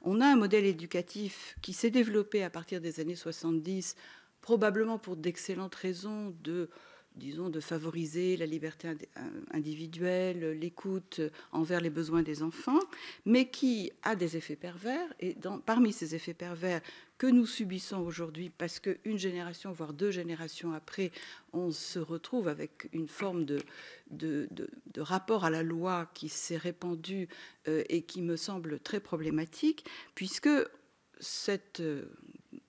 On a un modèle éducatif qui s'est développé à partir des années 70, probablement pour d'excellentes raisons disons, de favoriser la liberté individuelle, l'écoute envers les besoins des enfants, mais qui a des effets pervers. Et parmi ces effets pervers que nous subissons aujourd'hui, parce qu'une génération, voire 2 générations après, on se retrouve avec une forme de rapport à la loi qui s'est répandu et qui me semble très problématique, puisque cette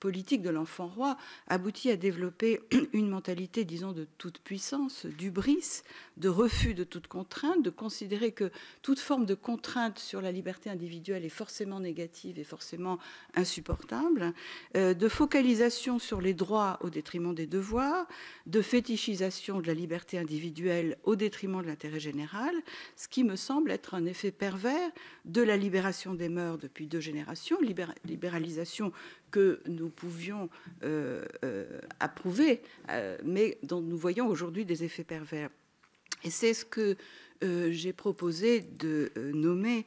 politique de l'enfant roi aboutit à développer une mentalité, disons, de toute puissance, d'hubris, de refus de toute contrainte, de considérer que toute forme de contrainte sur la liberté individuelle est forcément négative et forcément insupportable, de focalisation sur les droits au détriment des devoirs, de fétichisation de la liberté individuelle au détriment de l'intérêt général, ce qui me semble être un effet pervers de la libération des mœurs depuis 2 générations, libéralisation que nous pouvions approuver, mais dont nous voyons aujourd'hui des effets pervers. Et c'est ce que j'ai proposé de nommer,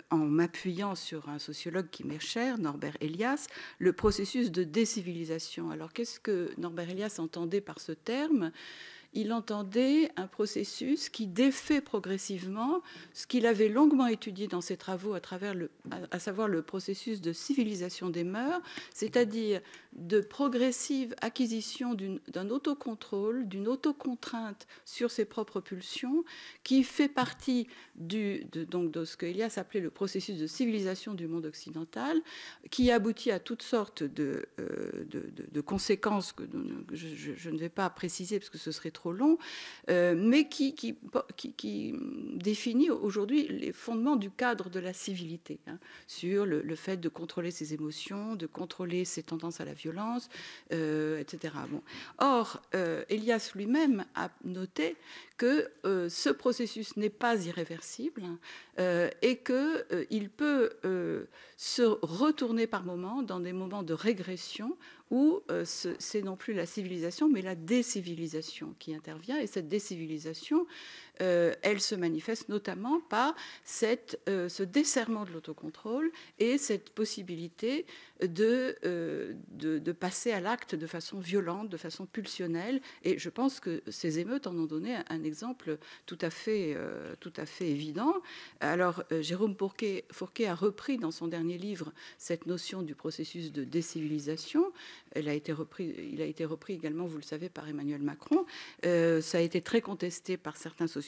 en m'appuyant sur un sociologue qui m'est cher, Norbert Elias, le processus de décivilisation. Alors qu'est-ce que Norbert Elias entendait par ce terme ? Il entendait un processus qui défait progressivement ce qu'il avait longuement étudié dans ses travaux à savoir le processus de civilisation des mœurs, c'est-à-dire de progressive acquisition d'un autocontrôle, d'une autocontrainte sur ses propres pulsions, qui fait partie donc de ce que Elias appelait le processus de civilisation du monde occidental, qui aboutit à toutes sortes de conséquences que je ne vais pas préciser parce que ce serait trop long, mais qui définit aujourd'hui les fondements du cadre de la civilité, sur le fait de contrôler ses émotions, de contrôler ses tendances à la violence, etc. Bon. Or, Elias lui-même a noté que ce processus n'est pas irréversible et qu'il peut se retourner par moments dans des moments de régression où c'est non plus la civilisation mais la décivilisation qui intervient. Et cette décivilisation, elle se manifeste notamment par ce desserrement de l'autocontrôle et cette possibilité de passer à l'acte de façon violente, de façon pulsionnelle. Et je pense que ces émeutes en ont donné un exemple tout à fait évident. Alors, Jérôme Fourquet a repris dans son dernier livre cette notion du processus de décivilisation. Il a été repris également, vous le savez, par Emmanuel Macron. Ça a été très contesté par certains sociologues.